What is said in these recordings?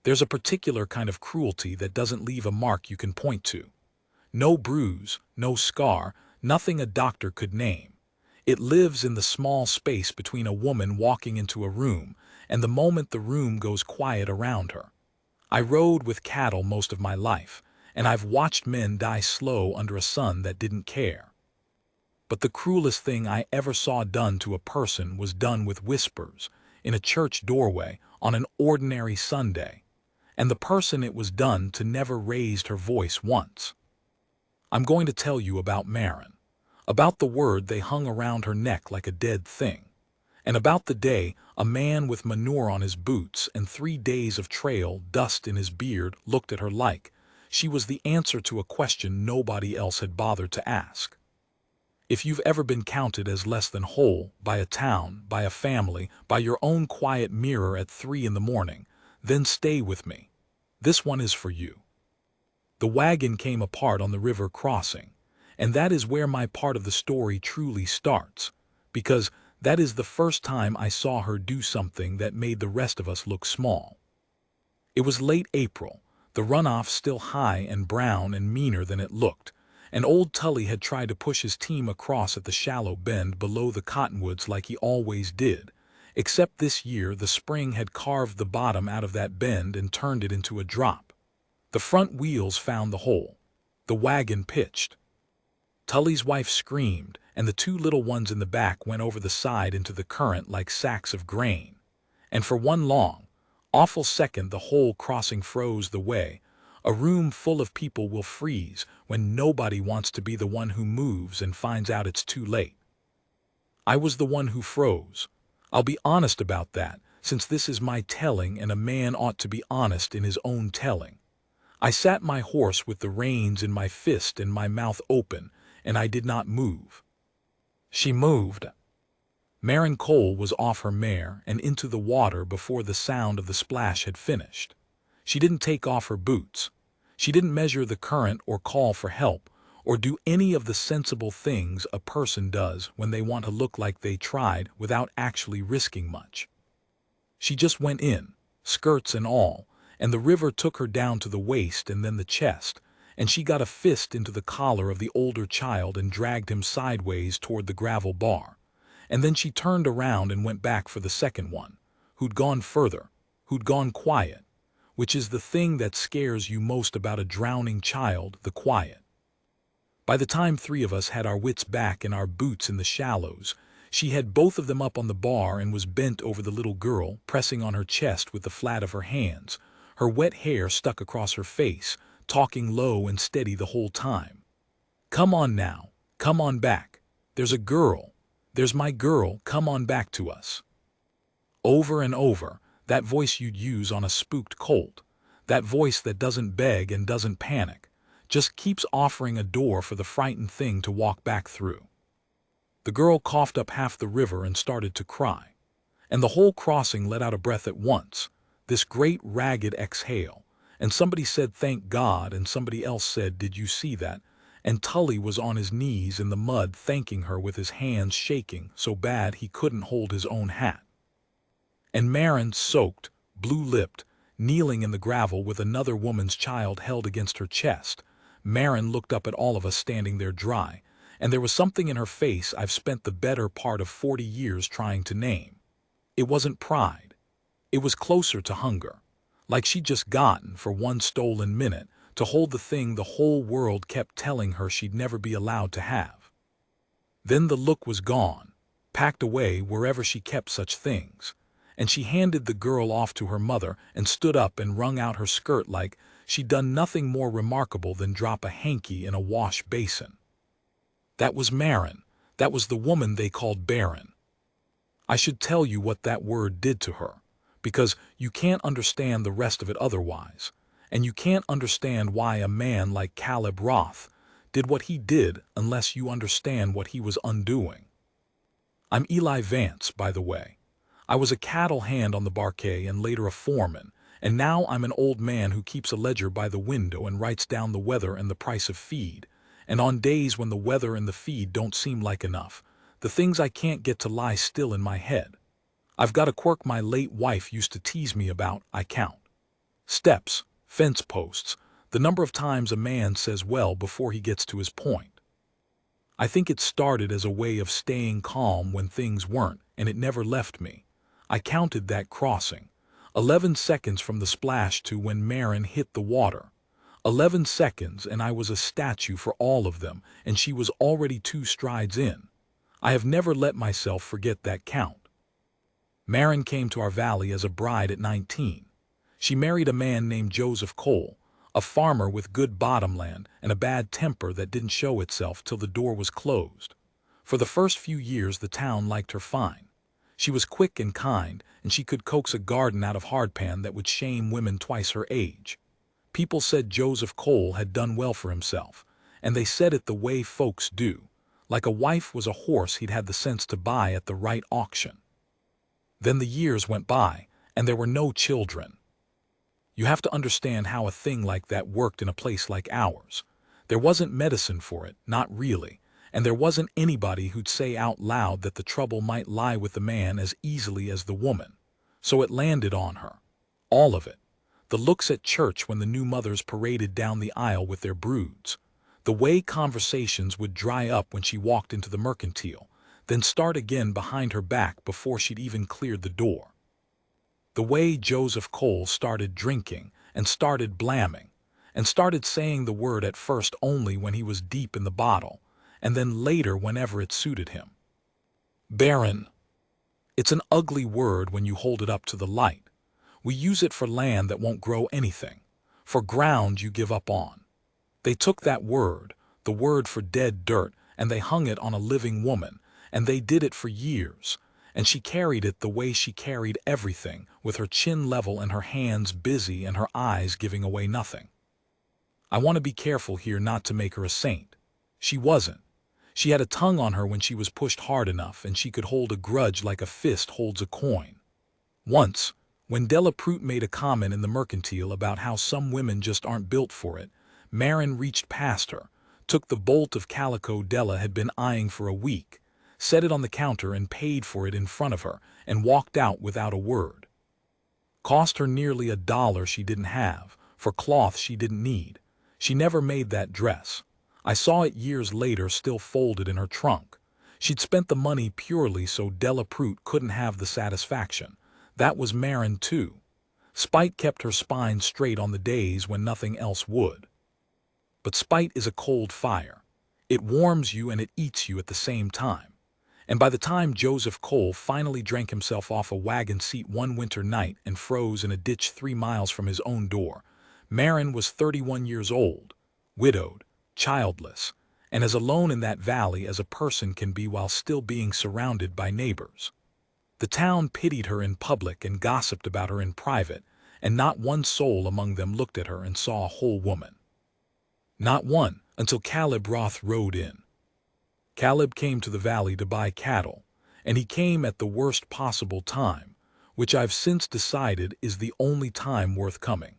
There's a particular kind of cruelty that doesn't leave a mark you can point to. No bruise, no scar, nothing a doctor could name. It lives in the small space between a woman walking into a room and the moment the room goes quiet around her. I rode with cattle most of my life, and I've watched men die slow under a sun that didn't care. But the cruelest thing I ever saw done to a person was done with whispers, in a church doorway, on an ordinary Sunday. And the person it was done to never raised her voice once. I'm going to tell you about Marin, about the word they hung around her neck like a dead thing, and about the day a man with manure on his boots and 3 days of trail dust in his beard looked at her like she was the answer to a question nobody else had bothered to ask. If you've ever been counted as less than whole by a town, by a family, by your own quiet mirror at 3 in the morning, then stay with me. This one is for you. The wagon came apart on the river crossing, and that is where my part of the story truly starts, because that is the first time I saw her do something that made the rest of us look small. It was late April, the runoff still high and brown and meaner than it looked, and old Tully had tried to push his team across at the shallow bend below the cottonwoods like he always did, except this year the spring had carved the bottom out of that bend and turned it into a drop. The front wheels found the hole. The wagon pitched. Tully's wife screamed, and the 2 little ones in the back went over the side into the current like sacks of grain. And for one long, awful second the whole crossing froze the way a room full of people will freeze when nobody wants to be the one who moves and finds out it's too late. I was the one who froze. I'll be honest about that, since this is my telling and a man ought to be honest in his own telling. I sat my horse with the reins in my fist and my mouth open, and I did not move. She moved. Marin Cole was off her mare and into the water before the sound of the splash had finished. She didn't take off her boots. She didn't measure the current or call for help or do any of the sensible things a person does when they want to look like they tried without actually risking much. She just went in, skirts and all, and the river took her down to the waist and then the chest, and she got a fist into the collar of the older child and dragged him sideways toward the gravel bar. And then she turned around and went back for the second one, who'd gone further, who'd gone quiet, which is the thing that scares you most about a drowning child, the quiet. By the time 3 of us had our wits back and our boots in the shallows, she had both of them up on the bar and was bent over the little girl, pressing on her chest with the flat of her hands, her wet hair stuck across her face, talking low and steady the whole time. Come on now, come on back. There's a girl. There's my girl, come on back to us. Over and over, that voice you'd use on a spooked colt, that voice that doesn't beg and doesn't panic, just keeps offering a door for the frightened thing to walk back through. The girl coughed up half the river and started to cry, and the whole crossing let out a breath at once, this great ragged exhale, and somebody said thank God and somebody else said did you see that, and Tully was on his knees in the mud thanking her with his hands shaking so bad he couldn't hold his own hat. And Marin, soaked, blue-lipped, kneeling in the gravel with another woman's child held against her chest. Marin looked up at all of us standing there dry, and there was something in her face I've spent the better part of 40 years trying to name. It wasn't pride. It was closer to hunger, like she'd just gotten, for one stolen minute, to hold the thing the whole world kept telling her she'd never be allowed to have. Then the look was gone, packed away wherever she kept such things, and she handed the girl off to her mother and stood up and wrung out her skirt like she'd done nothing more remarkable than drop a hanky in a wash basin. That was Marin. That was the woman they called Barren. I should tell you what that word did to her, because you can't understand the rest of it otherwise, and you can't understand why a man like Caleb Roth did what he did unless you understand what he was undoing. I'm Eli Vance, by the way. I was a cattle hand on the Barquet and later a foreman, and now I'm an old man who keeps a ledger by the window and writes down the weather and the price of feed, and on days when the weather and the feed don't seem like enough, the things I can't get to lie still in my head. I've got a quirk my late wife used to tease me about, I count. Steps, fence posts, the number of times a man says well before he gets to his point. I think it started as a way of staying calm when things weren't, and it never left me. I counted that crossing. 11 seconds from the splash to when Barren hit the water. 11 seconds, and I was a statue for all of them, and she was already 2 strides in. I have never let myself forget that count. Barren came to our valley as a bride at 19. She married a man named Joseph Cole, a farmer with good bottomland and a bad temper that didn't show itself till the door was closed. For the first few years the town liked her fine. She was quick and kind, and she could coax a garden out of hardpan that would shame women twice her age. People said Joseph Cole had done well for himself, and they said it the way folks do. Like a wife was a horse he'd had the sense to buy at the right auction. Then the years went by, and there were no children. You have to understand how a thing like that worked in a place like ours. There wasn't medicine for it, not really, and there wasn't anybody who'd say out loud that the trouble might lie with the man as easily as the woman. So it landed on her. All of it. The looks at church when the new mothers paraded down the aisle with their broods. The way conversations would dry up when she walked into the mercantile, then start again behind her back before she'd even cleared the door. The way Joseph Cole started drinking and started blamming and started saying the word at first only when he was deep in the bottle, and then later whenever it suited him. Barren. It's an ugly word when you hold it up to the light. We use it for land that won't grow anything, for ground you give up on. They took that word, the word for dead dirt, and they hung it on a living woman, and they did it for years. And she carried it the way she carried everything, with her chin level and her hands busy and her eyes giving away nothing. I want to be careful here not to make her a saint. She wasn't. She had a tongue on her when she was pushed hard enough, and she could hold a grudge like a fist holds a coin. Once, when Della Prout made a comment in the mercantile about how some women just aren't built for it, Barren reached past her, took the bolt of calico Della had been eyeing for a week, set it on the counter and paid for it in front of her, and walked out without a word. Cost her nearly $1 she didn't have, for cloth she didn't need. She never made that dress. I saw it years later still folded in her trunk. She'd spent the money purely so Della Prout couldn't have the satisfaction. That was Barren too. Spite kept her spine straight on the days when nothing else would. But spite is a cold fire. It warms you and it eats you at the same time. And by the time Joseph Cole finally drank himself off a wagon seat one winter night and froze in a ditch 3 miles from his own door, Barren was 31 years old, widowed, childless, and as alone in that valley as a person can be while still being surrounded by neighbors. The town pitied her in public and gossiped about her in private, and not one soul among them looked at her and saw a whole woman. Not one, until Caleb Roth rode in. Caleb came to the valley to buy cattle, and he came at the worst possible time, which I've since decided is the only time worth coming.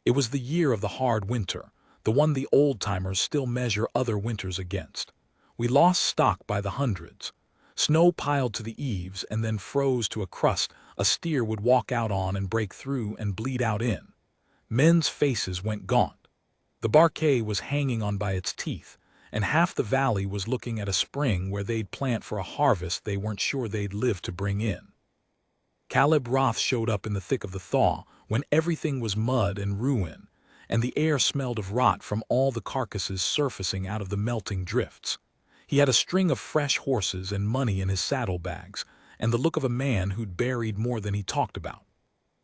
It was the year of the hard winter, the one the old-timers still measure other winters against. We lost stock by the hundreds. Snow piled to the eaves and then froze to a crust a steer would walk out on and break through and bleed out in. Men's faces went gaunt. The barquet was hanging on by its teeth, and half the valley was looking at a spring where they'd plant for a harvest they weren't sure they'd live to bring in. Caleb Roth showed up in the thick of the thaw when everything was mud and ruin, and the air smelled of rot from all the carcasses surfacing out of the melting drifts. He had a string of fresh horses and money in his saddlebags, and the look of a man who'd buried more than he talked about.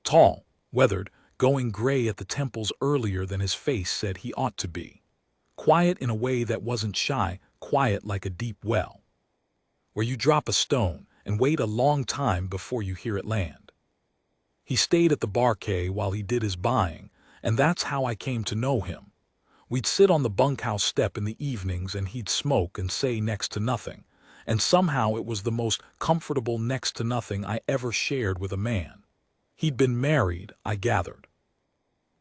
Tall, weathered, going gray at the temples earlier than his face said he ought to be. Quiet in a way that wasn't shy, quiet like a deep well, where you drop a stone and wait a long time before you hear it land. He stayed at the barquet while he did his buying, and that's how I came to know him. We'd sit on the bunkhouse step in the evenings and he'd smoke and say next to nothing, and somehow it was the most comfortable next to nothing I ever shared with a man. He'd been married, I gathered.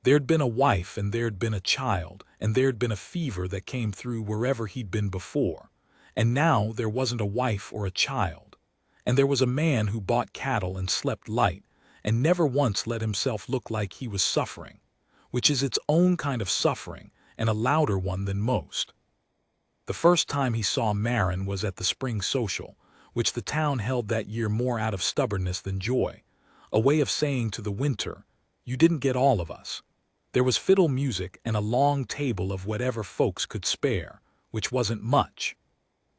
There'd been a wife and there'd been a child, and there'd been a fever that came through wherever he'd been before, and now there wasn't a wife or a child, and there was a man who bought cattle and slept light, and never once let himself look like he was suffering, which is its own kind of suffering and a louder one than most. The first time he saw Barren was at the spring social, which the town held that year more out of stubbornness than joy, a way of saying to the winter, "You didn't get all of us." There was fiddle music and a long table of whatever folks could spare, which wasn't much.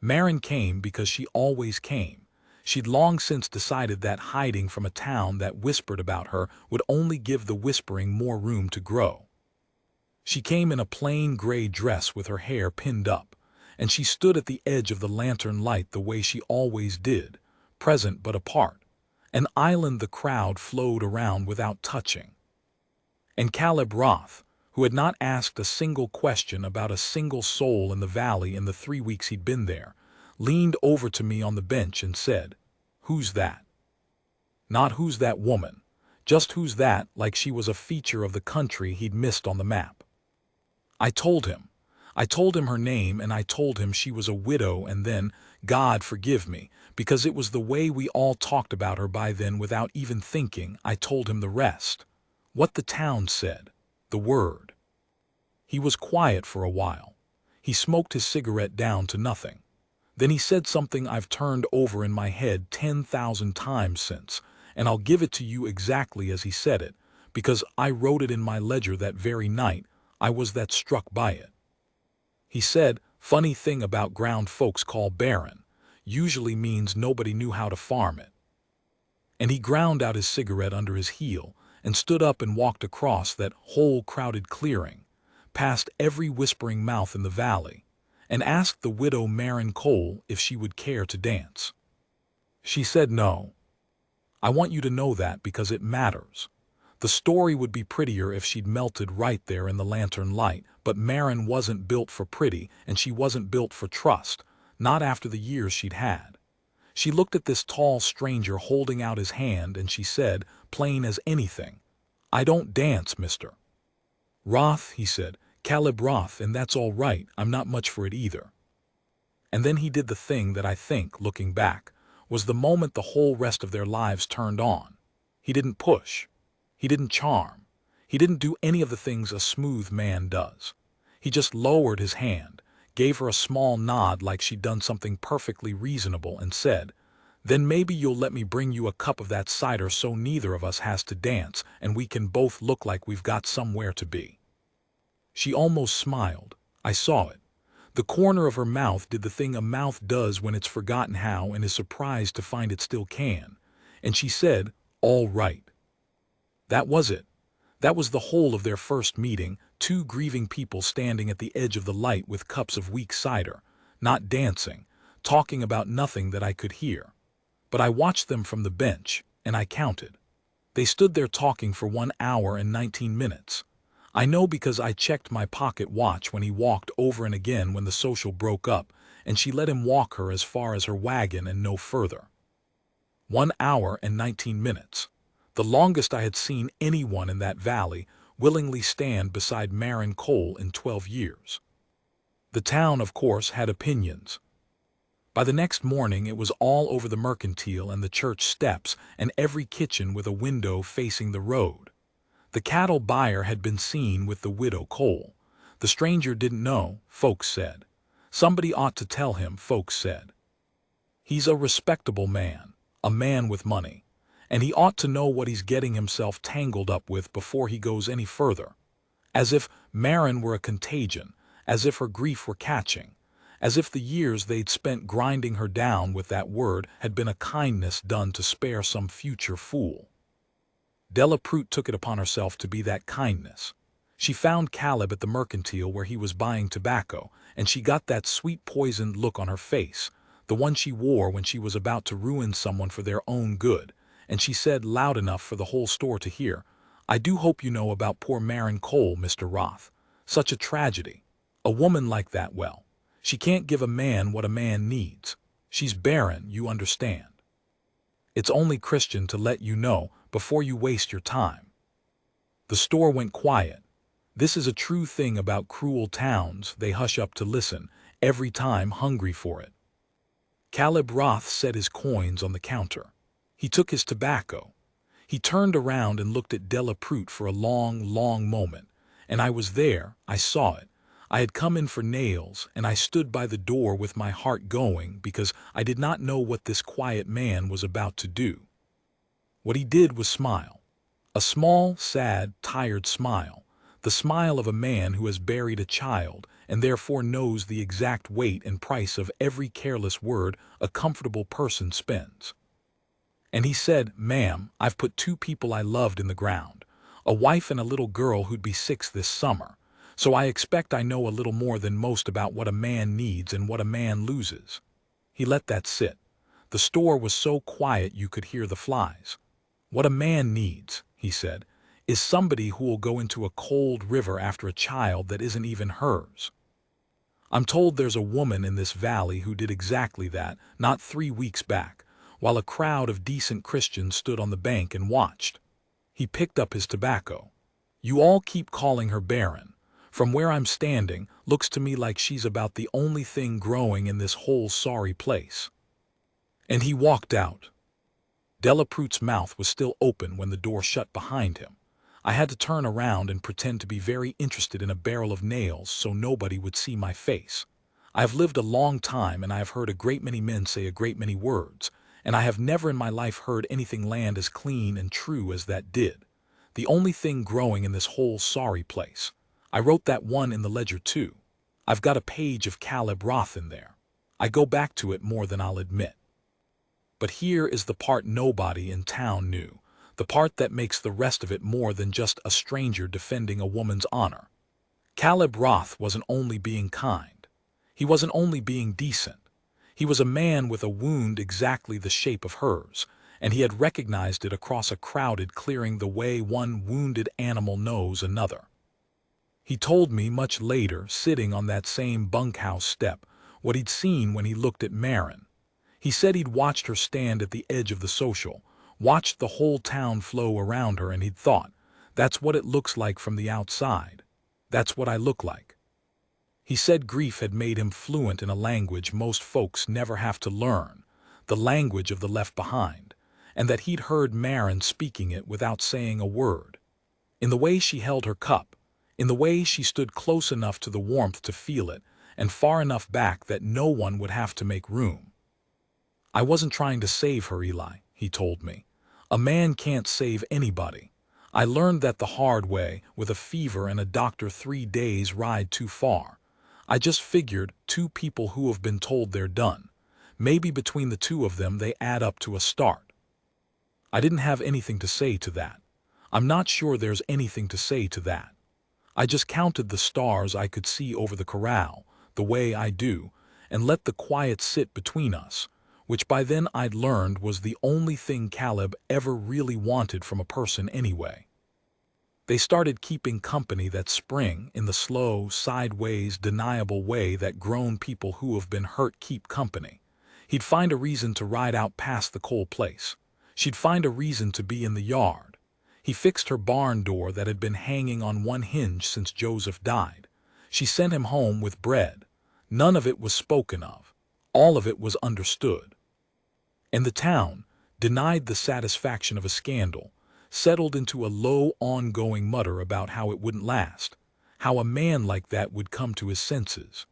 Barren came because she always came. She'd long since decided that hiding from a town that whispered about her would only give the whispering more room to grow. She came in a plain gray dress with her hair pinned up, and she stood at the edge of the lantern light the way she always did, present but apart, an island the crowd flowed around without touching. And Caleb Roth, who had not asked a single question about a single soul in the valley in the 3 weeks he'd been there, leaned over to me on the bench and said, "Who's that?" Not "who's that woman," just "who's that," like she was a feature of the country he'd missed on the map. I told him her name, and I told him she was a widow, and then, God forgive me, because it was the way we all talked about her by then without even thinking, I told him the rest. What the town said, the word. He was quiet for a while. He smoked his cigarette down to nothing. Then he said something I've turned over in my head 10,000 times since, and I'll give it to you exactly as he said it, because I wrote it in my ledger that very night. I was that struck by it. He said, "Funny thing about ground folks call barren, usually means nobody knew how to farm it." And he ground out his cigarette under his heel and stood up and walked across that whole crowded clearing, past every whispering mouth in the valley, and asked the widow Barren Cole if she would care to dance. She said no. I want you to know that because it matters. The story would be prettier if she'd melted right there in the lantern light, but Barren wasn't built for pretty, and she wasn't built for trust, not after the years she'd had. She looked at this tall stranger holding out his hand, and she said, plain as anything, "I don't dance, mister." "Roth," he said, "Caleb Roth, and that's all right, I'm not much for it either." And then he did the thing that I think, looking back, was the moment the whole rest of their lives turned on. He didn't push. He didn't charm. He didn't do any of the things a smooth man does. He just lowered his hand, gave her a small nod like she'd done something perfectly reasonable, and said, "Then maybe you'll let me bring you a cup of that cider so neither of us has to dance and we can both look like we've got somewhere to be." She almost smiled. I saw it. The corner of her mouth did the thing a mouth does when it's forgotten how and is surprised to find it still can. And she said, "All right." That was it. That was the whole of their first meeting, two grieving people standing at the edge of the light with cups of weak cider, not dancing, talking about nothing that I could hear. But I watched them from the bench, and I counted. They stood there talking for 1 hour and 19 minutes. I know because I checked my pocket watch when he walked over and again when the social broke up, and she let him walk her as far as her wagon and no further. 1 hour and 19 minutes. The longest I had seen anyone in that valley willingly stand beside Barren Cole in 12 years. The town, of course, had opinions. By the next morning it was all over the mercantile and the church steps and every kitchen with a window facing the road. The cattle buyer had been seen with the widow Cole. The stranger didn't know, folks said. Somebody ought to tell him, folks said. He's a respectable man, a man with money, and he ought to know what he's getting himself tangled up with before he goes any further. As if Barren were a contagion, as if her grief were catching, as if the years they'd spent grinding her down with that word had been a kindness done to spare some future fool. Della Prout took it upon herself to be that kindness. She found Caleb at the mercantile where he was buying tobacco, and she got that sweet poisoned look on her face, the one she wore when she was about to ruin someone for their own good, and she said loud enough for the whole store to hear, "I do hope you know about poor Barren Cole, Mr. Roth. Such a tragedy. A woman like that, well, she can't give a man what a man needs. She's barren, you understand. It's only Christian to let you know before you waste your time." The store went quiet. This is a true thing about cruel towns, they hush up to listen, every time hungry for it. Caleb Roth set his coins on the counter. He took his tobacco. He turned around and looked at Delaprout for a long, long moment, and I was there, I saw it. I had come in for nails, and I stood by the door with my heart going because I did not know what this quiet man was about to do. What he did was smile. A small, sad, tired smile. The smile of a man who has buried a child and therefore knows the exact weight and price of every careless word a comfortable person spends. And he said, "Ma'am, I've put 2 people I loved in the ground, a wife and a little girl who'd be 6 this summer, so I expect I know a little more than most about what a man needs and what a man loses." He let that sit. The store was so quiet you could hear the flies. "What a man needs," he said, "is somebody who will go into a cold river after a child that isn't even hers. I'm told there's a woman in this valley who did exactly that, not 3 weeks back, while a crowd of decent Christians stood on the bank and watched." He picked up his tobacco. "You all keep calling her Barren. From where I'm standing, looks to me like she's about the only thing growing in this whole sorry place." And he walked out. Delaprout's mouth was still open when the door shut behind him. I had to turn around and pretend to be very interested in a barrel of nails so nobody would see my face. I have lived a long time and I have heard a great many men say a great many words, and I have never in my life heard anything land as clean and true as that did. The only thing growing in this whole sorry place. I wrote that one in the ledger too. I've got a page of Caleb Roth in there. I go back to it more than I'll admit. But here is the part nobody in town knew, the part that makes the rest of it more than just a stranger defending a woman's honor. Caleb Roth wasn't only being kind. He wasn't only being decent. He was a man with a wound exactly the shape of hers, and he had recognized it across a crowded clearing the way one wounded animal knows another. He told me much later, sitting on that same bunkhouse step, what he'd seen when he looked at Barren. He said he'd watched her stand at the edge of the social, watched the whole town flow around her, and he'd thought, "That's what it looks like from the outside. That's what I look like." He said grief had made him fluent in a language most folks never have to learn, the language of the left behind, and that he'd heard Barren speaking it without saying a word. In the way she held her cup, in the way she stood close enough to the warmth to feel it, and far enough back that no one would have to make room. "I wasn't trying to save her, Eli," he told me. "A man can't save anybody. I learned that the hard way, with a fever and a doctor 3 days' ride too far. I just figured 2 people who have been told they're done. Maybe between the 2 of them they add up to a start." I didn't have anything to say to that. I'm not sure there's anything to say to that. I just counted the stars I could see over the corral, the way I do, and let the quiet sit between us, which by then I'd learned was the only thing Caleb ever really wanted from a person anyway. They started keeping company that spring in the slow, sideways, deniable way that grown people who have been hurt keep company. He'd find a reason to ride out past the coal place. She'd find a reason to be in the yard. He fixed her barn door that had been hanging on one hinge since Joseph died. She sent him home with bread. None of it was spoken of. All of it was understood. And the town, denied the satisfaction of a scandal, settled into a low, ongoing mutter about how it wouldn't last, how a man like that would come to his senses,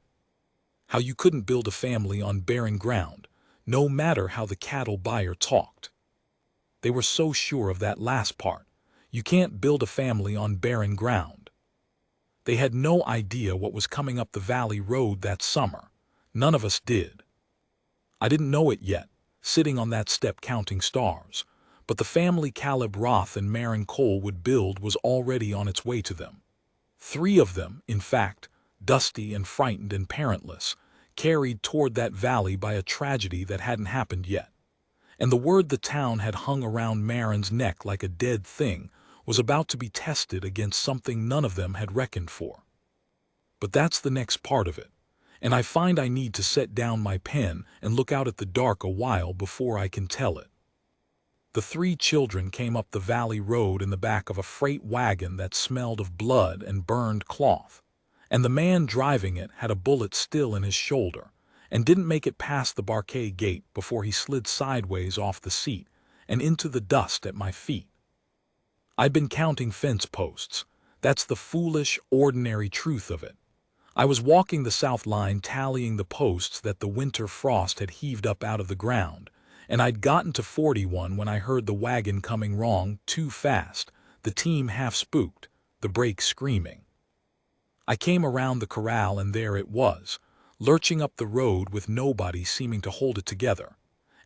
how you couldn't build a family on barren ground, no matter how the cattle buyer talked. They were so sure of that last part. You can't build a family on barren ground. They had no idea what was coming up the valley road that summer. None of us did. I didn't know it yet, sitting on that step counting stars, but the family Caleb Roth and Barren Cole would build was already on its way to them. 3 of them, in fact, dusty and frightened and parentless, carried toward that valley by a tragedy that hadn't happened yet. And the word the town had hung around Barren's neck like a dead thing was about to be tested against something none of them had reckoned for. But that's the next part of it, and I find I need to set down my pen and look out at the dark a while before I can tell it. The 3 children came up the valley road in the back of a freight wagon that smelled of blood and burned cloth, and the man driving it had a bullet still in his shoulder and didn't make it past the barquet gate before he slid sideways off the seat and into the dust at my feet. I'd been counting fence posts. That's the foolish, ordinary truth of it. I was walking the south line tallying the posts that the winter frost had heaved up out of the ground, and I'd gotten to 41 when I heard the wagon coming wrong too fast, the team half spooked, the brake screaming. I came around the corral and there it was, lurching up the road with nobody seeming to hold it together.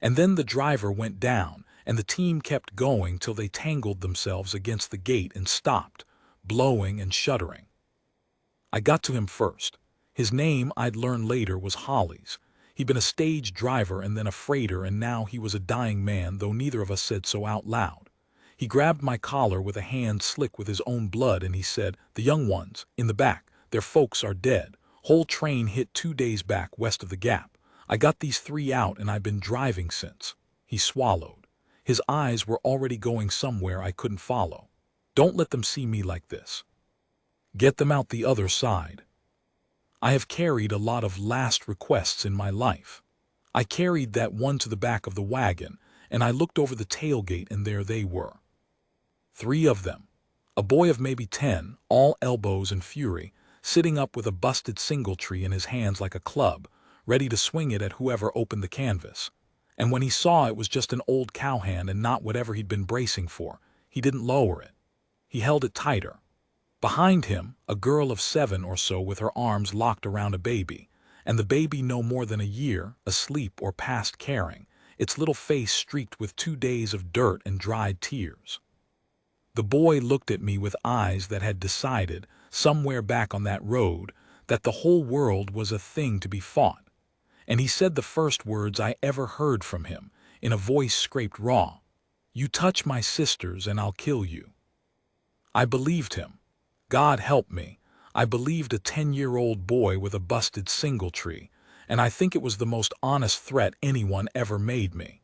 And then the driver went down, and the team kept going till they tangled themselves against the gate and stopped, blowing and shuddering. I got to him first. His name, I'd learn later, was Hollies. He'd been a stage driver and then a freighter, and now he was a dying man, though neither of us said so out loud. He grabbed my collar with a hand slick with his own blood, and he said, "The young ones, in the back, their folks are dead. Whole train hit 2 days back west of the Gap. I got these 3 out and I've been driving since." He swallowed. His eyes were already going somewhere I couldn't follow. "Don't let them see me like this. Get them out the other side." I have carried a lot of last requests in my life. I carried that one to the back of the wagon, and I looked over the tailgate and there they were. 3 of them. A boy of maybe 10, all elbows and fury, sitting up with a busted singletree in his hands like a club, ready to swing it at whoever opened the canvas. And when he saw it was just an old cowhand and not whatever he'd been bracing for, he didn't lower it. He held it tighter. Behind him, a girl of 7 or so with her arms locked around a baby, and the baby no more than a year, asleep or past caring, its little face streaked with 2 days of dirt and dried tears. The boy looked at me with eyes that had decided, somewhere back on that road, that the whole world was a thing to be fought. And he said the first words I ever heard from him, in a voice scraped raw. "You touch my sisters and I'll kill you." I believed him. God help me, I believed a 10-year-old boy with a busted singletree, and I think it was the most honest threat anyone ever made me.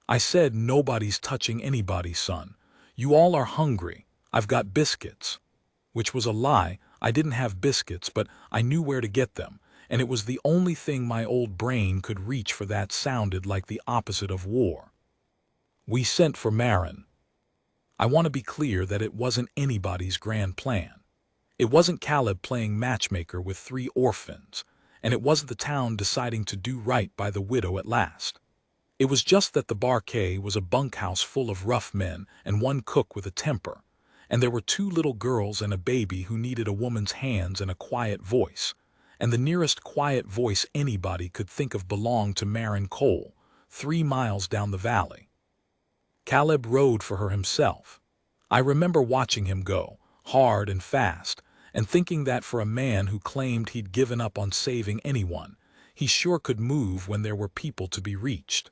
I said, "Nobody's touching anybody, son. You all are hungry. I've got biscuits." Which was a lie. I didn't have biscuits, but I knew where to get them, and it was the only thing my old brain could reach for that sounded like the opposite of war. We sent for Barren. I want to be clear that it wasn't anybody's grand plan. It wasn't Caleb playing matchmaker with 3 orphans, and it wasn't the town deciding to do right by the widow at last. It was just that the barquet was a bunkhouse full of rough men and one cook with a temper, and there were 2 little girls and a baby who needed a woman's hands and a quiet voice, and the nearest quiet voice anybody could think of belonged to Marin Cole, 3 miles down the valley. Caleb rode for her himself. I remember watching him go, hard and fast, and thinking that for a man who claimed he'd given up on saving anyone, he sure could move when there were people to be reached.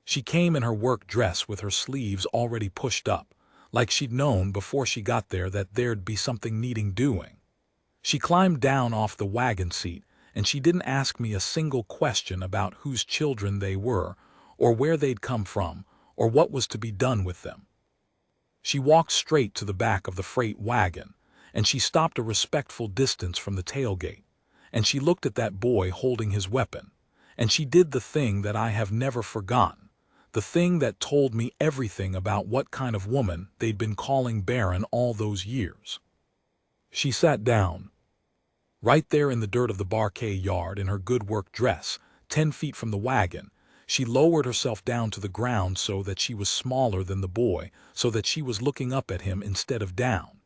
She came in her work dress with her sleeves already pushed up, like she'd known before she got there that there'd be something needing doing. She climbed down off the wagon seat, and she didn't ask me a single question about whose children they were, or where they'd come from, or what was to be done with them. She walked straight to the back of the freight wagon, and she stopped a respectful distance from the tailgate, and she looked at that boy holding his weapon, and she did the thing that I have never forgotten, the thing that told me everything about what kind of woman they'd been calling Barren all those years. She sat down, right there in the dirt of the barquet yard in her good work dress, 10 feet from the wagon. She lowered herself down to the ground so that she was smaller than the boy, so that she was looking up at him instead of down.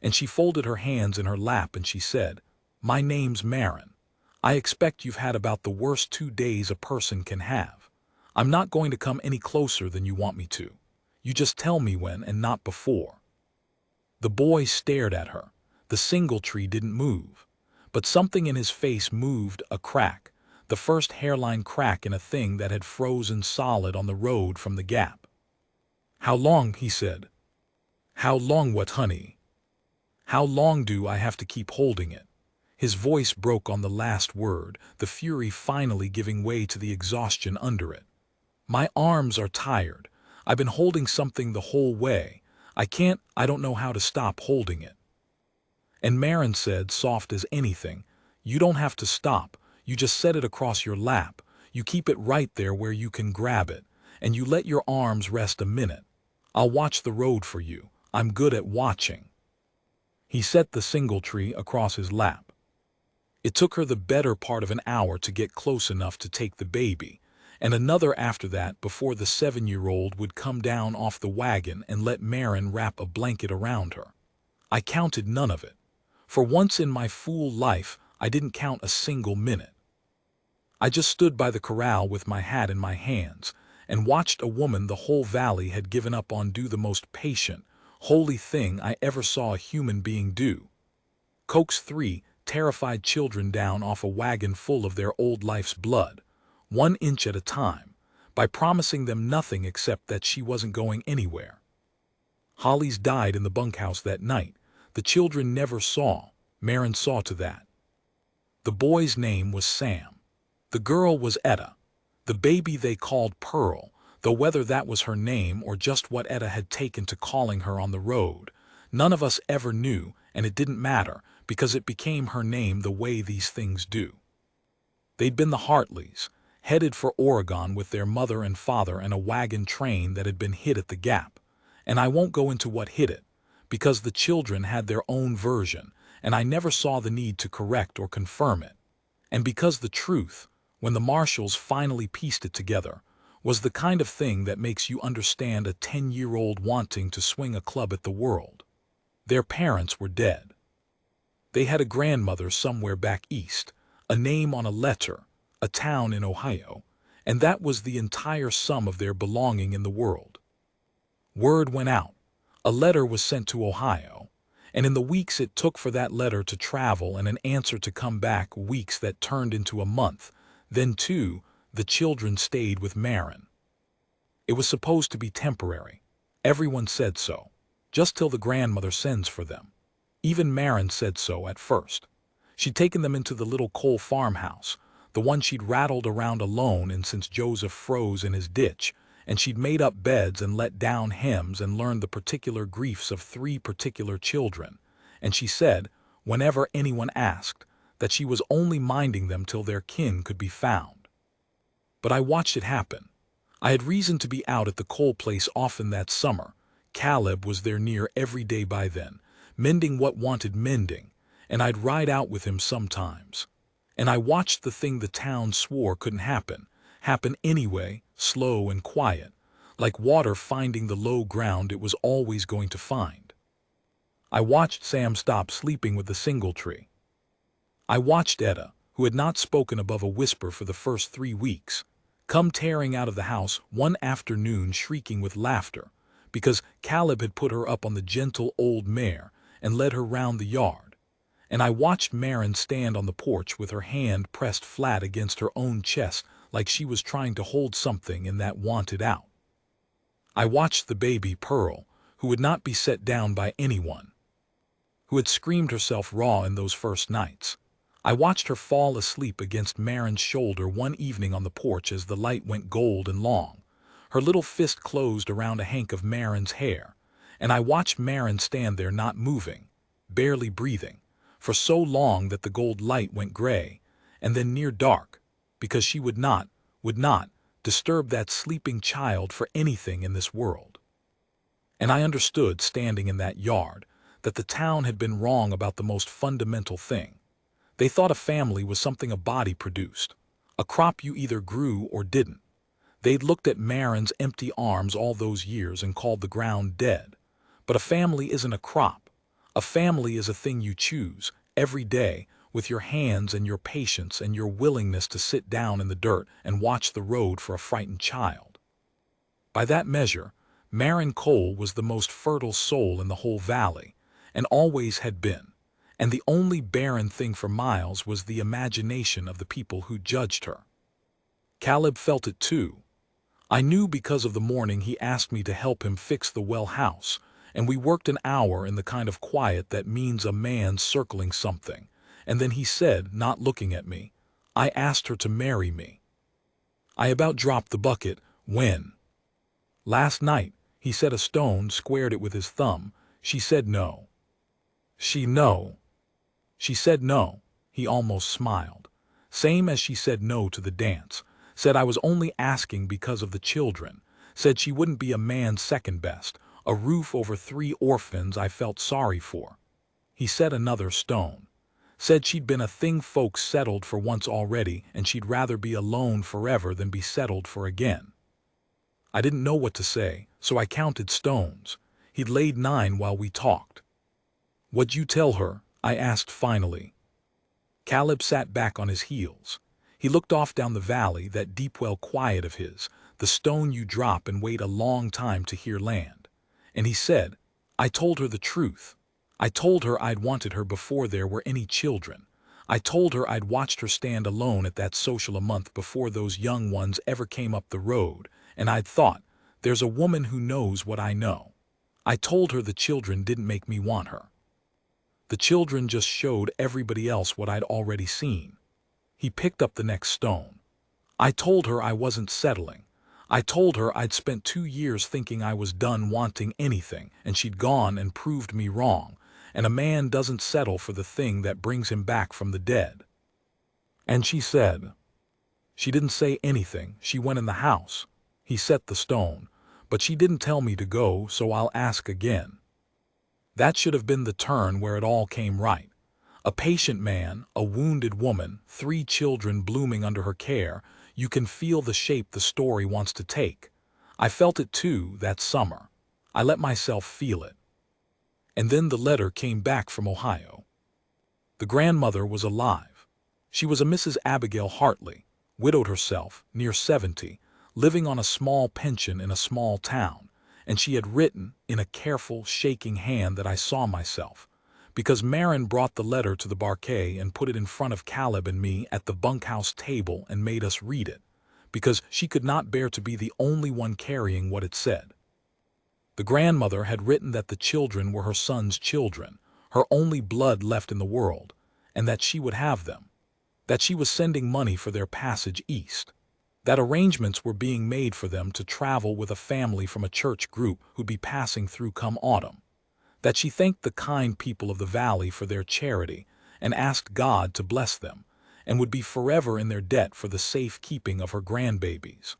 And she folded her hands in her lap and she said, "My name's Marin. I expect you've had about the worst 2 days a person can have. I'm not going to come any closer than you want me to. You just tell me when and not before." The boy stared at her. The singletree didn't move, but something in his face moved, a crack, the first hairline crack in a thing that had frozen solid on the road from the Gap. "How long?" he said. "How long what, honey? How long do I have to keep holding it?" His voice broke on the last word, the fury finally giving way to the exhaustion under it. "My arms are tired. I've been holding something the whole way. I don't know how to stop holding it." And Marin said, soft as anything, "You don't have to stop. You just set it across your lap. You keep it right there where you can grab it, and you let your arms rest a minute. I'll watch the road for you. I'm good at watching." He set the singletree across his lap. It took her the better part of an hour to get close enough to take the baby, and another after that before the 7-year-old would come down off the wagon and let Barren wrap a blanket around her. I counted none of it. For once in my fool life, I didn't count a single minute. I just stood by the corral with my hat in my hands and watched a woman the whole valley had given up on do the most patient, holy thing I ever saw a human being do: coax 3 terrified children down off a wagon full of their old life's blood, 1 inch at a time, by promising them nothing except that she wasn't going anywhere. Hollies died in the bunkhouse that night. The children never saw. Barren saw to that. The boy's name was Sam. The girl was Etta. The baby they called Pearl, though whether that was her name or just what Etta had taken to calling her on the road, none of us ever knew, and it didn't matter, because it became her name the way these things do. They'd been the Hartleys, headed for Oregon with their mother and father and a wagon train that had been hit at the Gap, and I won't go into what hit it, because the children had their own version, and I never saw the need to correct or confirm it, and because the truth, when the marshals finally pieced it together, was the kind of thing that makes you understand a 10-year-old wanting to swing a club at the world. Their parents were dead. They had a grandmother somewhere back east, a name on a letter, a town in Ohio, and that was the entire sum of their belonging in the world. Word went out. A letter was sent to Ohio, and in the weeks it took for that letter to travel and an answer to come back, weeks that turned into a month, then 2, the children stayed with Barren. It was supposed to be temporary. Everyone said so, just till the grandmother sends for them. Even Barren said so at first. She'd taken them into the little coal farmhouse, the one she'd rattled around alone in since Joseph froze in his ditch, and she'd made up beds and let down hems and learned the particular griefs of 3 particular children, and she said, whenever anyone asked, that she was only minding them till their kin could be found. But I watched it happen. I had reason to be out at the coal place often that summer. Caleb was there near every day by then, mending what wanted mending, and I'd ride out with him sometimes. And I watched the thing the town swore couldn't happen anyway, slow and quiet, like water finding the low ground it was always going to find. I watched Sam stop sleeping with the singletree. I watched Etta, who had not spoken above a whisper for the first 3 weeks, come tearing out of the house one afternoon shrieking with laughter, because Caleb had put her up on the gentle old mare and led her round the yard, and I watched Barren stand on the porch with her hand pressed flat against her own chest like she was trying to hold something in that wanted out. I watched the baby Pearl, who would not be set down by anyone, who had screamed herself raw in those first nights. I watched her fall asleep against Barren's shoulder one evening on the porch as the light went gold and long, her little fist closed around a hank of Barren's hair, and I watched Barren stand there not moving, barely breathing, for so long that the gold light went gray, and then near dark, because she would not disturb that sleeping child for anything in this world. And I understood, standing in that yard, that the town had been wrong about the most fundamental thing. They thought a family was something a body produced, a crop you either grew or didn't. They'd looked at Barren's empty arms all those years and called the ground dead. But a family isn't a crop. A family is a thing you choose, every day, with your hands and your patience and your willingness to sit down in the dirt and watch the road for a frightened child. By that measure, Barren Cole was the most fertile soul in the whole valley, and always had been. And the only barren thing for miles was the imagination of the people who judged her. Caleb felt it too. I knew because of the morning he asked me to help him fix the well house, and we worked an hour in the kind of quiet that means a man circling something, and then he said, not looking at me, I asked her to marry me. I about dropped the bucket when, last night, he said, a stone squared it with his thumb. She said no. She said no, he almost smiled. Same as she said no to the dance, said I was only asking because of the children, said she wouldn't be a man's second best, a roof over 3 orphans I felt sorry for. He said another stone. Said she'd been a thing folks settled for once already, and she'd rather be alone forever than be settled for again. I didn't know what to say, so I counted stones. He'd laid 9 while we talked. "What'd you tell her?" I asked finally. Caleb sat back on his heels. He looked off down the valley, that deep well quiet of his, the stone you drop and wait a long time to hear land. And he said, "I told her the truth. I told her I'd wanted her before there were any children. I told her I'd watched her stand alone at that social a month before those young ones ever came up the road, and I'd thought, there's a woman who knows what I know. I told her the children didn't make me want her. The children just showed everybody else what I'd already seen." He picked up the next stone. "I told her I wasn't settling. I told her I'd spent 2 years thinking I was done wanting anything, and she'd gone and proved me wrong, and a man doesn't settle for the thing that brings him back from the dead." And she said, "She didn't say anything. She went in the house." He set the stone. "But she didn't tell me to go, so I'll ask again." That should have been the turn where it all came right. A patient man, a wounded woman, 3 children blooming under her care. You can feel the shape the story wants to take. I felt it too that summer. I let myself feel it. And then the letter came back from Ohio. The grandmother was alive. She was a Mrs. Abigail Hartley, widowed herself, near 70, living on a small pension in a small town, and she had written, in a careful, shaking hand, that I saw myself, because Barren brought the letter to the barquet and put it in front of Caleb and me at the bunkhouse table and made us read it, because she could not bear to be the only one carrying what it said. The grandmother had written that the children were her son's children, her only blood left in the world, and that she would have them, that she was sending money for their passage east, that arrangements were being made for them to travel with a family from a church group who'd be passing through come autumn, that she thanked the kind people of the valley for their charity and asked God to bless them, and would be forever in their debt for the safe keeping of her grandbabies.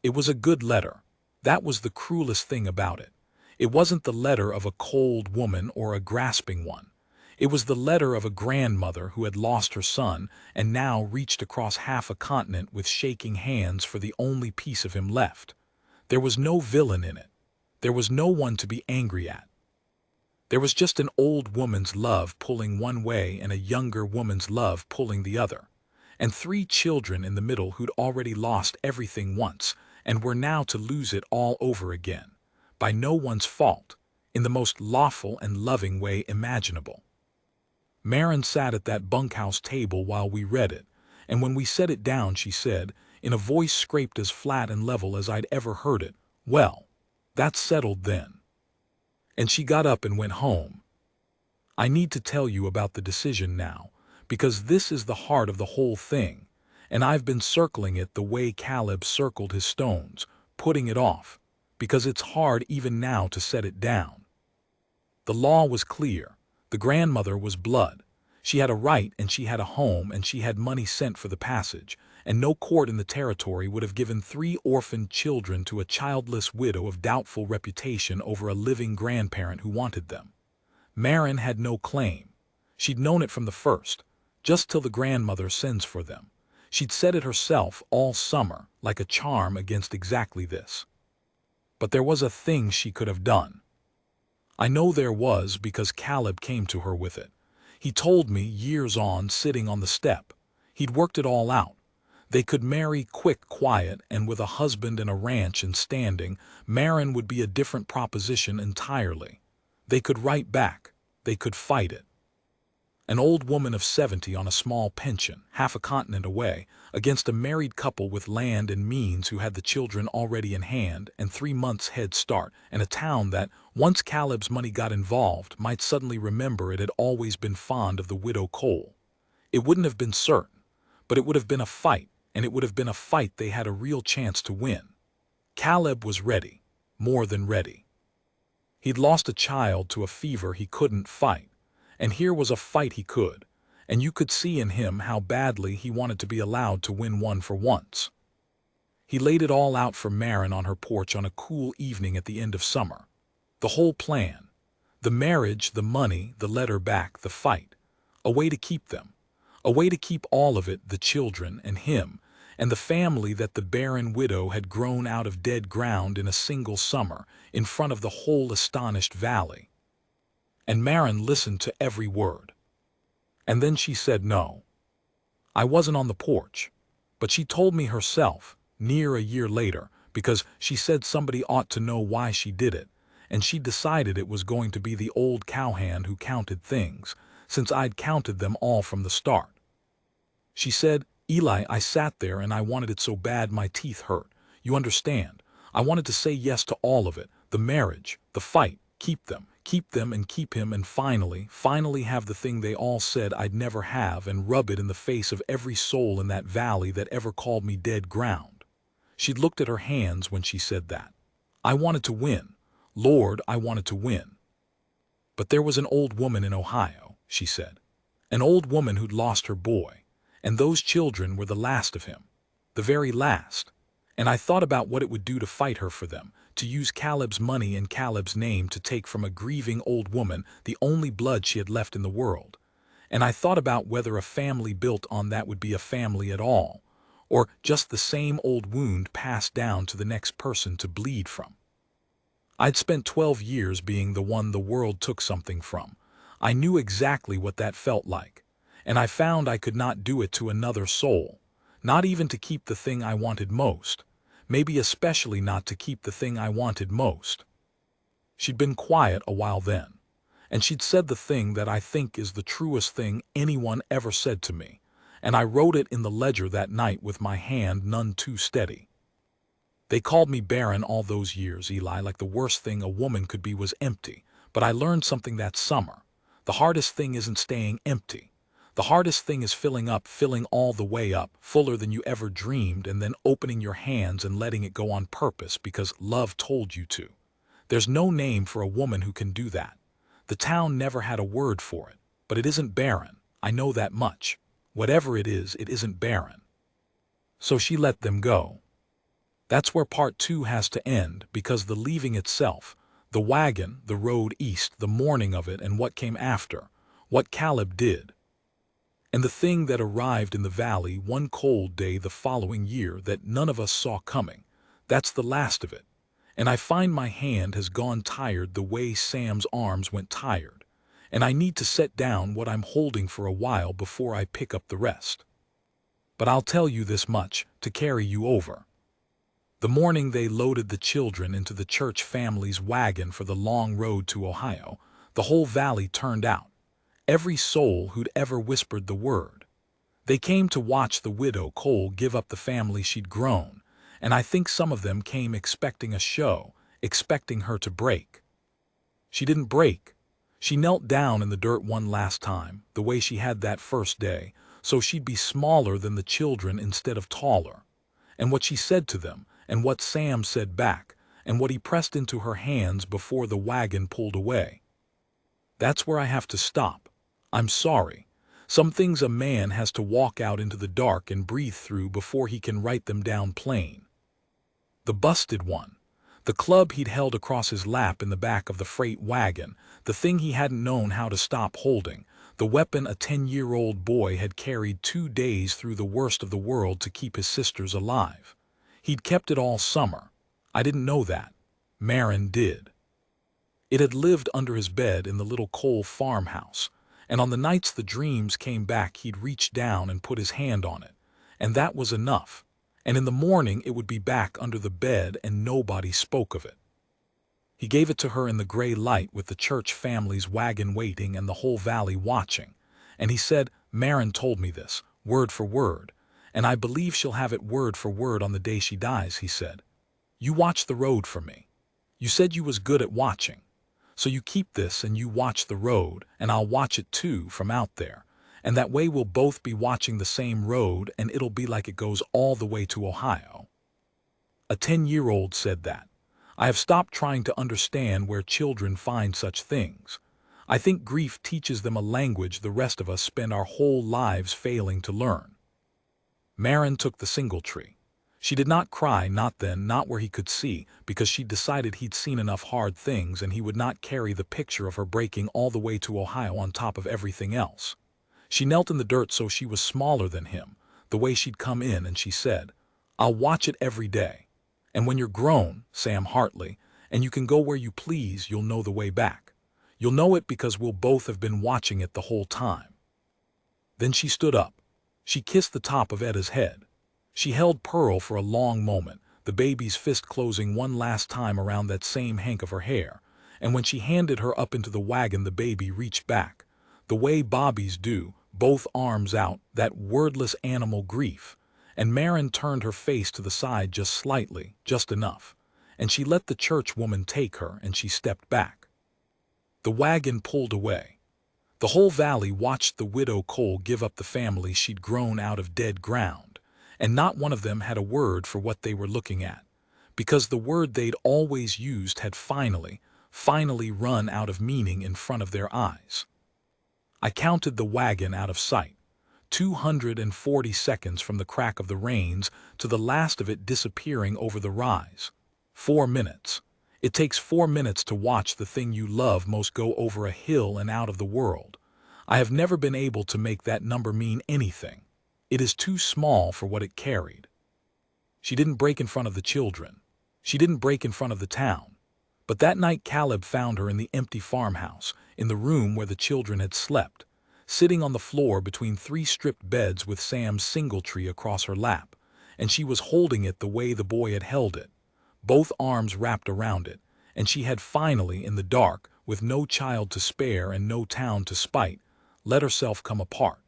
It was a good letter. That was the cruelest thing about it. It wasn't the letter of a cold woman or a grasping one. It was the letter of a grandmother who had lost her son and now reached across half a continent with shaking hands for the only piece of him left. There was no villain in it. There was no one to be angry at. There was just an old woman's love pulling one way and a younger woman's love pulling the other, and 3 children in the middle who'd already lost everything once and were now to lose it all over again, by no one's fault, in the most lawful and loving way imaginable. Barren sat at that bunkhouse table while we read it, and when we set it down she said, in a voice scraped as flat and level as I'd ever heard it, "Well, that's settled then." And she got up and went home. I need to tell you about the decision now, because this is the heart of the whole thing, and I've been circling it the way Caleb circled his stones, putting it off, because it's hard even now to set it down. The law was clear. The grandmother was blood. She had a right, and she had a home, and she had money sent for the passage, and no court in the territory would have given 3 orphaned children to a childless widow of doubtful reputation over a living grandparent who wanted them. Barren had no claim. She'd known it from the first, just till the grandmother sends for them. She'd said it herself all summer, like a charm against exactly this. But there was a thing she could have done. I know there was, because Caleb came to her with it. He told me years on, sitting on the step. He'd worked it all out. They could marry quick, quiet, and with a husband and a ranch and standing, Barren would be a different proposition entirely. They could write back. They could fight it. An old woman of 70 on a small pension, half a continent away, against a married couple with land and means who had the children already in hand and 3 months' head start, and a town that, once Caleb's money got involved, might suddenly remember it had always been fond of the widow Cole. It wouldn't have been certain, but it would have been a fight, and it would have been a fight they had a real chance to win. Caleb was ready, more than ready. He'd lost a child to a fever he couldn't fight. And here was a fight he could, and you could see in him how badly he wanted to be allowed to win one for once. He laid it all out for Barren on her porch on a cool evening at the end of summer. The whole plan. The marriage, the money, the letter back, the fight. A way to keep them. A way to keep all of it, the children and him, and the family that the barren widow had grown out of dead ground in a single summer, in front of the whole astonished valley. And Maren listened to every word. And then she said no. I wasn't on the porch, but she told me herself, near a year later, because she said somebody ought to know why she did it, and she decided it was going to be the old cowhand who counted things, since I'd counted them all from the start. She said, Eli, I sat there and I wanted it so bad my teeth hurt. You understand? I wanted to say yes to all of it, the marriage, the fight, keep them and keep him, and finally have the thing they all said I'd never have, and rub it in the face of every soul in that valley that ever called me dead ground. She'd looked at her hands when she said that. I wanted to win. Lord, I wanted to win. But there was an old woman in Ohio, she said. An old woman who'd lost her boy, and those children were the last of him. The very last. And I thought about what it would do to fight her for them, to use Caleb's money and Caleb's name to take from a grieving old woman the only blood she had left in the world. And I thought about whether a family built on that would be a family at all, or just the same old wound passed down to the next person to bleed from. I'd spent 12 years being the one the world took something from. I knew exactly what that felt like, and I found I could not do it to another soul, not even to keep the thing I wanted most. Maybe especially not to keep the thing I wanted most. She'd been quiet a while then, and she'd said the thing that I think is the truest thing anyone ever said to me, and I wrote it in the ledger that night with my hand none too steady. They called me Barren all those years, Eli, like the worst thing a woman could be was empty, but I learned something that summer. The hardest thing isn't staying empty. The hardest thing is filling all the way up, fuller than you ever dreamed, and then opening your hands and letting it go on purpose because love told you to. There's no name for a woman who can do that. The town never had a word for it, but it isn't barren. I know that much. Whatever it isn't barren. So she let them go. That's where part 2 has to end, because the leaving itself, the wagon, the road east, the morning of it, and what came after, what Caleb did. And the thing that arrived in the valley one cold day the following year that none of us saw coming, that's the last of it. And I find my hand has gone tired the way Sam's arms went tired, and I need to set down what I'm holding for a while before I pick up the rest. But I'll tell you this much, to carry you over. The morning they loaded the children into the church family's wagon for the long road to Ohio, the whole valley turned out. Every soul who'd ever whispered the word. They came to watch the widow Cole give up the family she'd grown, and I think some of them came expecting a show, expecting her to break. She didn't break. She knelt down in the dirt one last time, the way she had that first day, so she'd be smaller than the children instead of taller. And what she said to them, and what Sam said back, and what he pressed into her hands before the wagon pulled away. That's where I have to stop. I'm sorry. Some things a man has to walk out into the dark and breathe through before he can write them down plain. The busted one. The club he'd held across his lap in the back of the freight wagon, the thing he hadn't known how to stop holding, the weapon a 10-year-old boy had carried 2 days through the worst of the world to keep his sisters alive. He'd kept it all summer. I didn't know that. Maren did. It had lived under his bed in the little coal farmhouse, and on the nights the dreams came back he'd reach down and put his hand on it, and that was enough, and in the morning it would be back under the bed and nobody spoke of it. He gave it to her in the gray light with the church family's wagon waiting and the whole valley watching, and he said, Maren told me this, word for word, and I believe she'll have it word for word on the day she dies, he said. You watch the road for me. You said you was good at watching. So you keep this and you watch the road, and I'll watch it too from out there, and that way we'll both be watching the same road, and it'll be like it goes all the way to Ohio. A 10-year-old said that. I have stopped trying to understand where children find such things. I think grief teaches them a language the rest of us spend our whole lives failing to learn. Maren took the singletree. She did not cry, not then, not where he could see, because she'd decided he'd seen enough hard things and he would not carry the picture of her breaking all the way to Ohio on top of everything else. She knelt in the dirt so she was smaller than him, the way she'd come in, and she said, "I'll watch it every day. And when you're grown, Sam Hartley, and you can go where you please, you'll know the way back. You'll know it because we'll both have been watching it the whole time." Then she stood up. She kissed the top of Etta's head. She held Pearl for a long moment, the baby's fist closing one last time around that same hank of her hair, and when she handed her up into the wagon the baby reached back, the way Bobbies do, both arms out, that wordless animal grief, and Maren turned her face to the side just slightly, just enough, and she let the church woman take her and she stepped back. The wagon pulled away. The whole valley watched the widow Cole give up the family she'd grown out of dead ground, and not one of them had a word for what they were looking at, because the word they'd always used had finally run out of meaning in front of their eyes. I counted the wagon out of sight, 240 seconds from the crack of the reins to the last of it disappearing over the rise. 4 minutes. It takes 4 minutes to watch the thing you love most go over a hill and out of the world. I have never been able to make that number mean anything. It is too small for what it carried. She didn't break in front of the children. She didn't break in front of the town. But that night Caleb found her in the empty farmhouse, in the room where the children had slept, sitting on the floor between 3 stripped beds with Sam's singletree across her lap, and she was holding it the way the boy had held it, both arms wrapped around it, and she had finally, in the dark, with no child to spare and no town to spite, let herself come apart.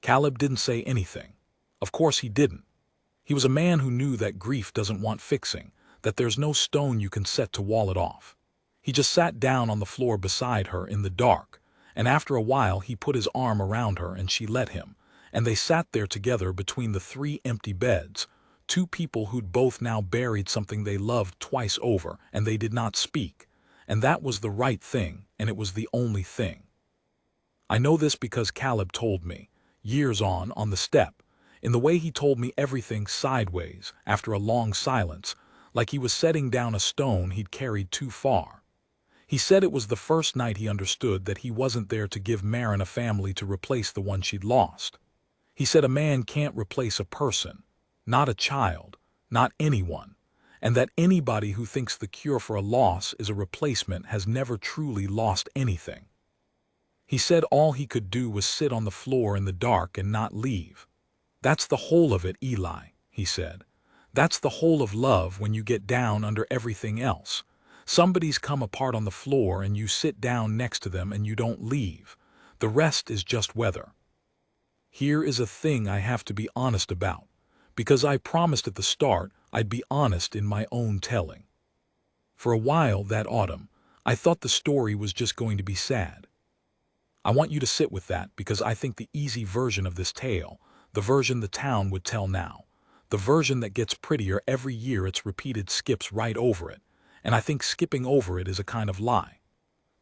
Caleb didn't say anything. Of course he didn't. He was a man who knew that grief doesn't want fixing, that there's no stone you can set to wall it off. He just sat down on the floor beside her in the dark, and after a while he put his arm around her and she let him, and they sat there together between the 3 empty beds, 2 people who'd both now buried something they loved twice over, and they did not speak, and that was the right thing, and it was the only thing. I know this because Caleb told me, years on the step, in the way he told me everything sideways, after a long silence, like he was setting down a stone he'd carried too far. He said it was the first night he understood that he wasn't there to give Maren a family to replace the one she'd lost. He said a man can't replace a person, not a child, not anyone, and that anybody who thinks the cure for a loss is a replacement has never truly lost anything. He said all he could do was sit on the floor in the dark and not leave. "That's the whole of it, Eli," he said. "That's the whole of love when you get down under everything else. Somebody's come apart on the floor and you sit down next to them and you don't leave. The rest is just weather." Here is a thing I have to be honest about, because I promised at the start I'd be honest in my own telling. For a while that autumn, I thought the story was just going to be sad. I want you to sit with that because I think the easy version of this tale, the version the town would tell now, the version that gets prettier every year it's repeated, skips right over it, and I think skipping over it is a kind of lie.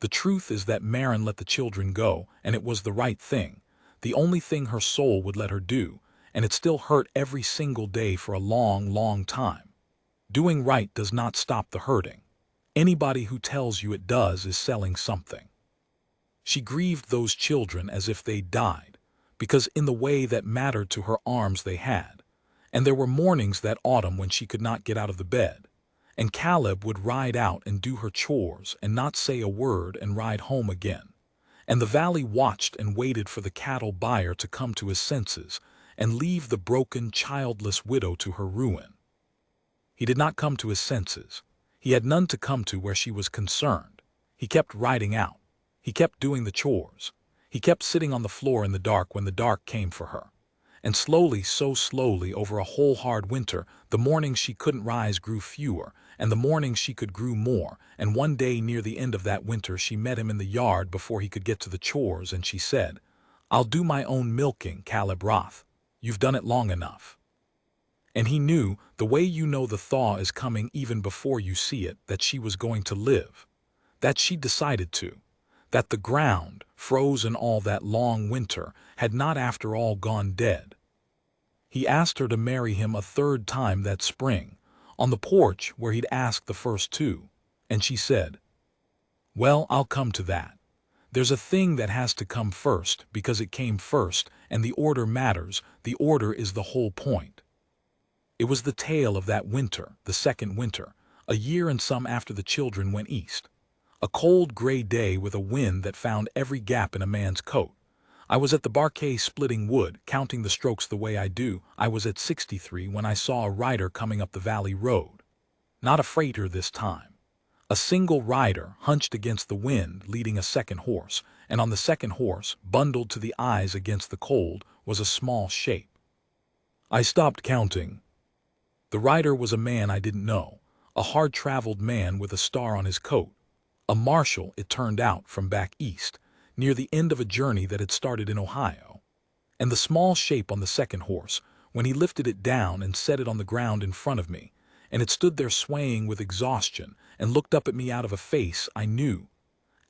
The truth is that Maren let the children go, and it was the right thing, the only thing her soul would let her do, and it still hurt every single day for a long, long time. Doing right does not stop the hurting. Anybody who tells you it does is selling something. She grieved those children as if they died, because in the way that mattered to her arms they had, and there were mornings that autumn when she could not get out of the bed, and Caleb would ride out and do her chores and not say a word and ride home again, and the valley watched and waited for the cattle buyer to come to his senses and leave the broken, childless widow to her ruin. He did not come to his senses. He had none to come to where she was concerned. He kept riding out. He kept doing the chores. He kept sitting on the floor in the dark when the dark came for her. And slowly, so slowly, over a whole hard winter, the mornings she couldn't rise grew fewer, and the mornings she could grew more, and one day near the end of that winter she met him in the yard before he could get to the chores, and she said, "I'll do my own milking, Caleb Roth. You've done it long enough." And he knew, the way you know the thaw is coming even before you see it, that she was going to live. That she decided to. That the ground, frozen all that long winter, had not after all gone dead. He asked her to marry him a third time that spring, on the porch where he'd asked the first two, and she said, "Well, I'll come to that. There's a thing that has to come first because it came first, and the order matters, the order is the whole point." It was the tale of that winter, the second winter, a year and some after the children went east. A cold gray day with a wind that found every gap in a man's coat. I was at the barquet splitting wood, counting the strokes the way I do. I was at 63 when I saw a rider coming up the valley road. Not a freighter this time. A single rider, hunched against the wind, leading a second horse, and on the second horse, bundled to the eyes against the cold, was a small shape. I stopped counting. The rider was a man I didn't know, a hard-traveled man with a star on his coat. A marshal, it turned out, from back east, near the end of a journey that had started in Ohio. And the small shape on the second horse, when he lifted it down and set it on the ground in front of me, and it stood there swaying with exhaustion and looked up at me out of a face I knew,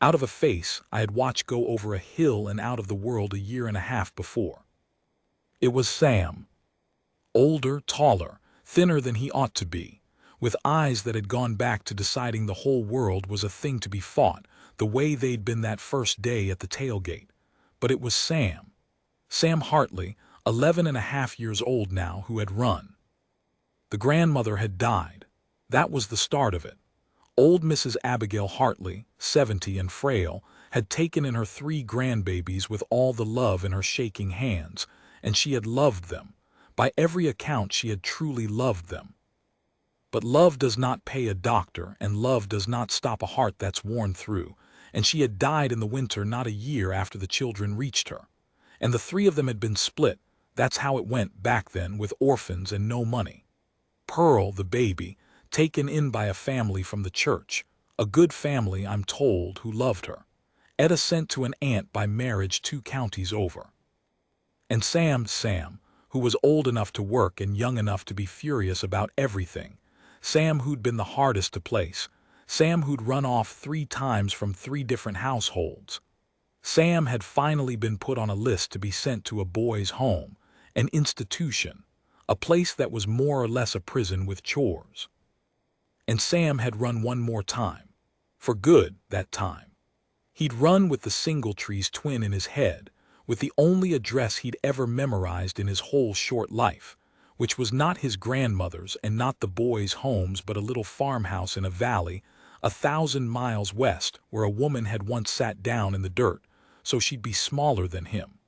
out of a face I had watched go over a hill and out of the world a year and a half before. It was Sam. Older, taller, thinner than he ought to be, with eyes that had gone back to deciding the whole world was a thing to be fought, the way they'd been that first day at the tailgate. But it was Sam. Sam Hartley, 11.5 years old now, who had run. The grandmother had died. That was the start of it. Old Mrs. Abigail Hartley, 70 and frail, had taken in her 3 grandbabies with all the love in her shaking hands, and she had loved them. By every account she had truly loved them. But love does not pay a doctor, and love does not stop a heart that's worn through, and she had died in the winter not a year after the children reached her. And the 3 of them had been split. That's how it went back then, with orphans and no money. Pearl, the baby, taken in by a family from the church, a good family, I'm told, who loved her. Etta sent to an aunt by marriage 2 counties over. And Sam, who was old enough to work and young enough to be furious about everything. Sam who'd been the hardest to place. Sam who'd run off 3 times from 3 different households. Sam had finally been put on a list to be sent to a boys' home, an institution, a place that was more or less a prison with chores. And Sam had run one more time. For good, that time. He'd run with the Singletrees twin in his head, with the only address he'd ever memorized in his whole short life, which was not his grandmother's and not the boys' homes but a little farmhouse in a valley 1,000 miles west where a woman had once sat down in the dirt so she'd be smaller than him.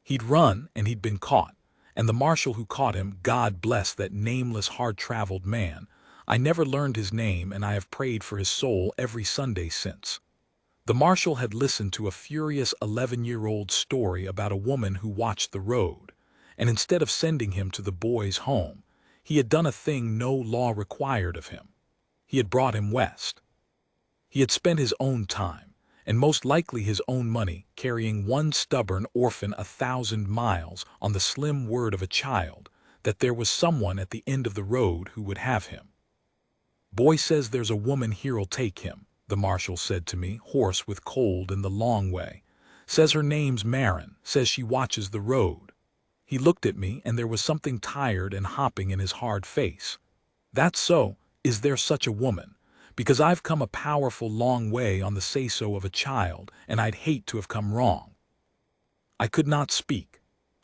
He'd run and he'd been caught, and the marshal who caught him, God bless that nameless hard-traveled man, I never learned his name and I have prayed for his soul every Sunday since. The marshal had listened to a furious 11-year-old story about a woman who watched the road, and instead of sending him to the boys' home, he had done a thing no law required of him. He had brought him west. He had spent his own time, and most likely his own money, carrying one stubborn orphan 1,000 miles on the slim word of a child that there was someone at the end of the road who would have him. "Boy says there's a woman here'll take him," the marshal said to me, hoarse with cold in the long way. "Says her name's Barren, says she watches the road." He looked at me, and there was something tired and hopping in his hard face. "That's so. Is there such a woman? Because I've come a powerful long way on the say-so of a child, and I'd hate to have come wrong." I could not speak.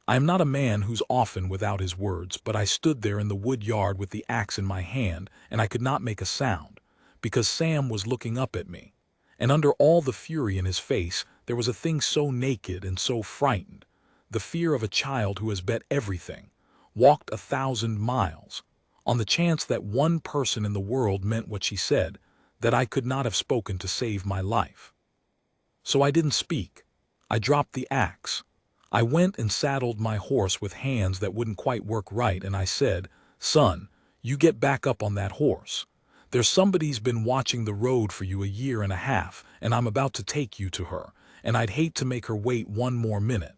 I am not a man who's often without his words, but I stood there in the wood yard with the axe in my hand, and I could not make a sound, because Sam was looking up at me, and under all the fury in his face there was a thing so naked and so frightened, the fear of a child who has bet everything, walked 1,000 miles, on the chance that one person in the world meant what she said, that I could not have spoken to save my life. So I didn't speak. I dropped the axe. I went and saddled my horse with hands that wouldn't quite work right, and I said, "Son, you get back up on that horse. There's somebody's been watching the road for you a year and a half, and I'm about to take you to her, and I'd hate to make her wait one more minute."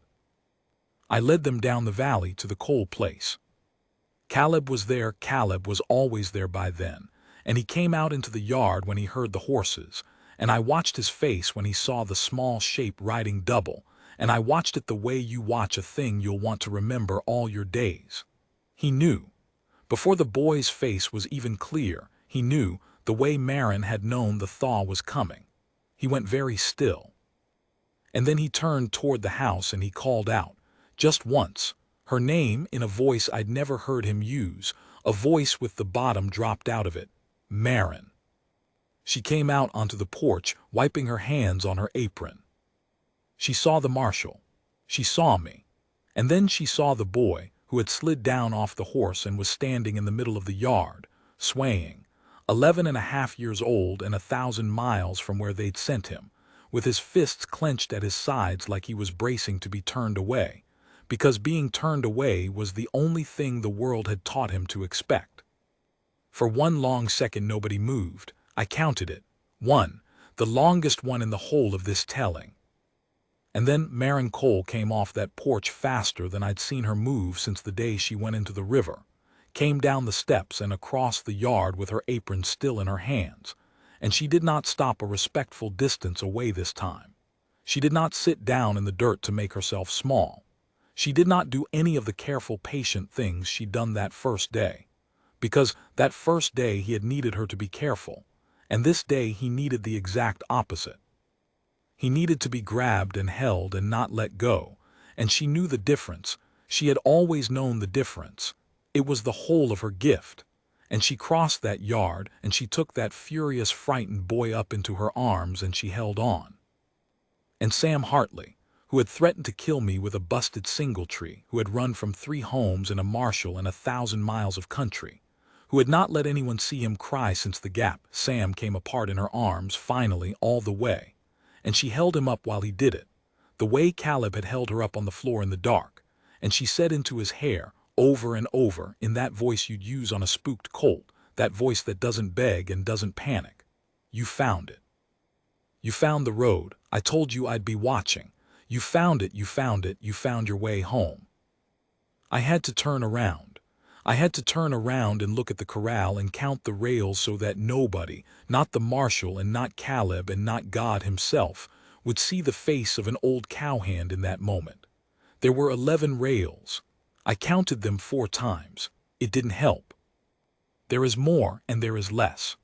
I led them down the valley to the coal place. Caleb was there. Caleb was always there by then, and he came out into the yard when he heard the horses, and I watched his face when he saw the small shape riding double, and I watched it the way you watch a thing you'll want to remember all your days. He knew. Before the boy's face was even clear, he knew, the way Barren had known the thaw was coming. He went very still. And then he turned toward the house and he called out, just once, her name in a voice I'd never heard him use, a voice with the bottom dropped out of it, Barren. She came out onto the porch, wiping her hands on her apron. She saw the marshal. She saw me. And then she saw the boy, who had slid down off the horse and was standing in the middle of the yard, swaying, 11.5 years old and 1,000 miles from where they'd sent him, with his fists clenched at his sides like he was bracing to be turned away, because being turned away was the only thing the world had taught him to expect. For one long second nobody moved. I counted it. One, the longest one in the whole of this telling. And then Maren Cole came off that porch faster than I'd seen her move since the day she went into the river, came down the steps and across the yard with her apron still in her hands, and she did not stop a respectful distance away this time. She did not sit down in the dirt to make herself small. She did not do any of the careful, patient things she'd done that first day, because that first day he had needed her to be careful, and this day he needed the exact opposite. He needed to be grabbed and held and not let go, and she knew the difference. She had always known the difference. It was the whole of her gift. And she crossed that yard, and she took that furious, frightened boy up into her arms, and she held on. And Sam Hartley, who had threatened to kill me with a busted singletree, who had run from 3 homes and a marshal and 1,000 miles of country, who had not let anyone see him cry since the gap, Sam came apart in her arms, finally, all the way. And she held him up while he did it, the way Caleb had held her up on the floor in the dark, and she said into his hair, over and over, in that voice you'd use on a spooked colt, that voice that doesn't beg and doesn't panic, "You found it. You found the road. I told you I'd be watching. You found it, you found it, you found your way home." I had to turn around. I had to turn around and look at the corral and count the rails so that nobody, not the marshal and not Caleb and not God himself, would see the face of an old cowhand in that moment. There were 11 rails. I counted them 4 times. It didn't help. There is more and there is less.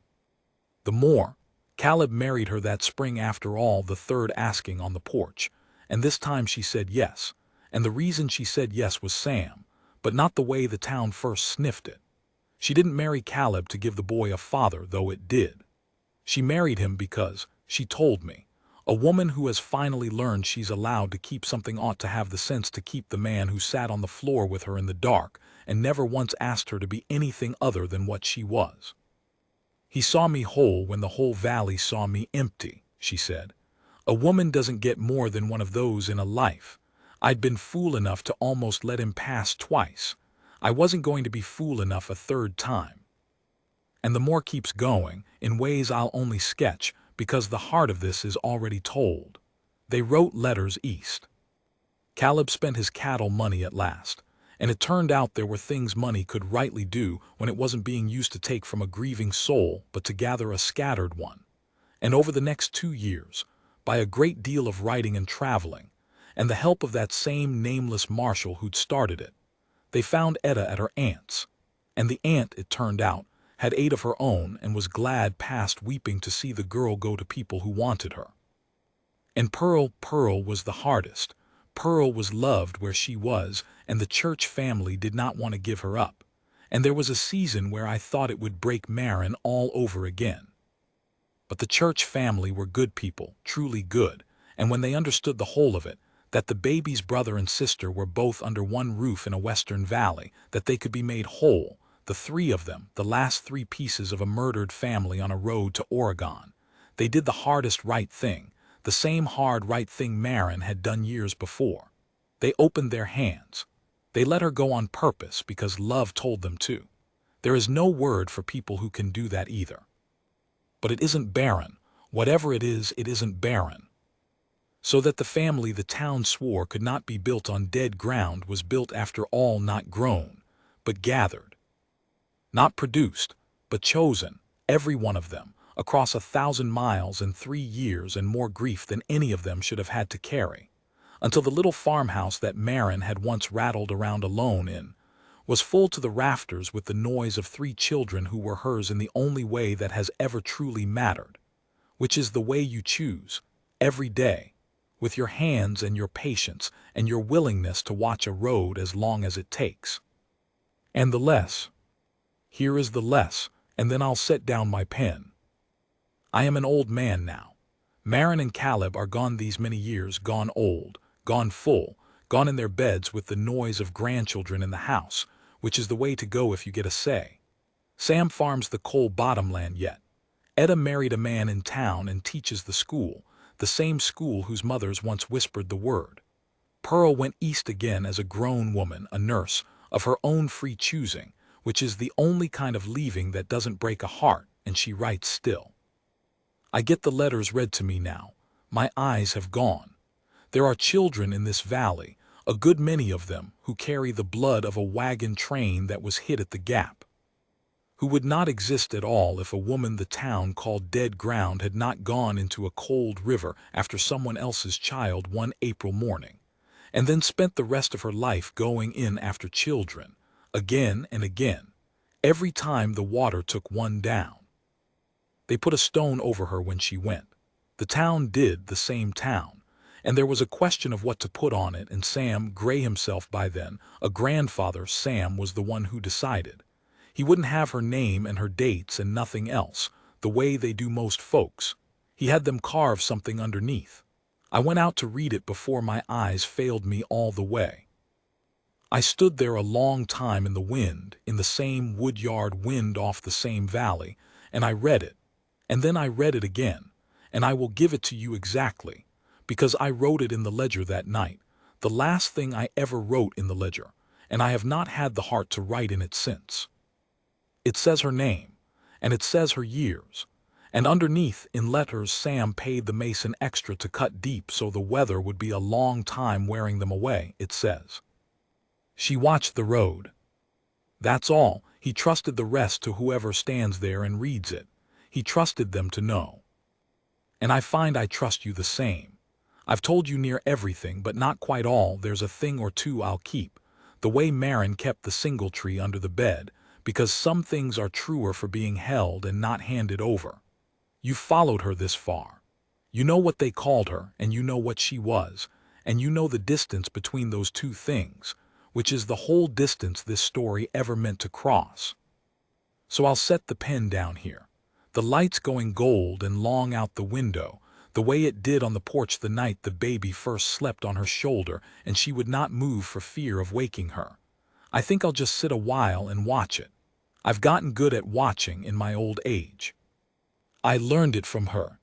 The more, Caleb married her that spring after all, the third asking on the porch, and this time she said yes, and the reason she said yes was Sam, but not the way the town first sniffed it. She didn't marry Caleb to give the boy a father, though it did. She married him because, she told me, a woman who has finally learned she's allowed to keep something ought to have the sense to keep the man who sat on the floor with her in the dark and never once asked her to be anything other than what she was. "He saw me whole when the whole valley saw me empty," she said. "A woman doesn't get more than one of those in a life. I'd been fool enough to almost let him pass twice. I wasn't going to be fool enough a third time." And the more keeps going, in ways I'll only sketch, because the heart of this is already told. They wrote letters east. Caleb spent his cattle money at last, and it turned out there were things money could rightly do when it wasn't being used to take from a grieving soul but to gather a scattered one. And over the next 2 years, by a great deal of writing and traveling, and the help of that same nameless marshal who'd started it, they found Etta at her aunt's, and the aunt, it turned out, had 8 of her own and was glad past weeping to see the girl go to people who wanted her. And Pearl was the hardest. Pearl was loved where she was, and the church family did not want to give her up, and there was a season where I thought it would break Barren all over again. But the church family were good people, truly good, and when they understood the whole of it, that the baby's brother and sister were both under one roof in a western valley, that they could be made whole, the 3 of them, the last 3 pieces of a murdered family on a road to Oregon. They did the hardest right thing, the same hard right thing Barren had done years before. They opened their hands. They let her go on purpose because love told them to. There is no word for people who can do that either. But it isn't barren. Whatever it isn't barren. So that the family the town swore could not be built on dead ground was built after all, not grown, but gathered. Not produced, but chosen, every one of them, across 1,000 miles and 3 years and more grief than any of them should have had to carry. until the little farmhouse that Barren had once rattled around alone in was full to the rafters with the noise of 3 children who were hers in the only way that has ever truly mattered, which is the way you choose, every day, with your hands and your patience and your willingness to watch a road as long as it takes. And the less. Here is the less, and then I'll set down my pen. I am an old man now. Barren and Caleb are gone these many years, gone old, gone full, gone in their beds with the noise of grandchildren in the house, which is the way to go if you get a say. Sam farms the coal bottomland yet. Etta married a man in town and teaches the same school whose mothers once whispered the word. Pearl went east again as a grown woman, a nurse, of her own free choosing, which is the only kind of leaving that doesn't break a heart, and she writes still. I get the letters read to me now. My eyes have gone. There are children in this valley, a good many of them, who carry the blood of a wagon train that was hit at the gap, who would not exist at all if a woman the town called dead ground had not gone into a cold river after someone else's child one April morning, and then spent the rest of her life going in after children, again and again, every time the water took one down. They put a stone over her when she went. The town did, the same town, and there was a question of what to put on it, and Sam, gray himself by then, a grandfather, Sam was the one who decided. He wouldn't have her name and her dates and nothing else, the way they do most folks. He had them carve something underneath. I went out to read it before my eyes failed me all the way. I stood there a long time in the wind, in the same woodyard wind off the same valley, and I read it. And then I read it again, and I will give it to you exactly, because I wrote it in the ledger that night, the last thing I ever wrote in the ledger, and I have not had the heart to write in it since. It says her name, and it says her years, and underneath in letters Sam paid the mason extra to cut deep so the weather would be a long time wearing them away, it says. She watched the road. That's all. He trusted the rest to whoever stands there and reads it. He trusted them to know. And I find I trust you the same. I've told you near everything, but not quite all. There's a thing or two I'll keep, the way Barren kept the single tree under the bed, because some things are truer for being held and not handed over. You followed her this far. You know what they called her, and you know what she was, and you know the distance between those two things, which is the whole distance this story ever meant to cross. So I'll set the pen down here. The lights going gold and long out the window, the way it did on the porch the night the baby first slept on her shoulder and she would not move for fear of waking her. I think I'll just sit a while and watch it. I've gotten good at watching in my old age. I learned it from her.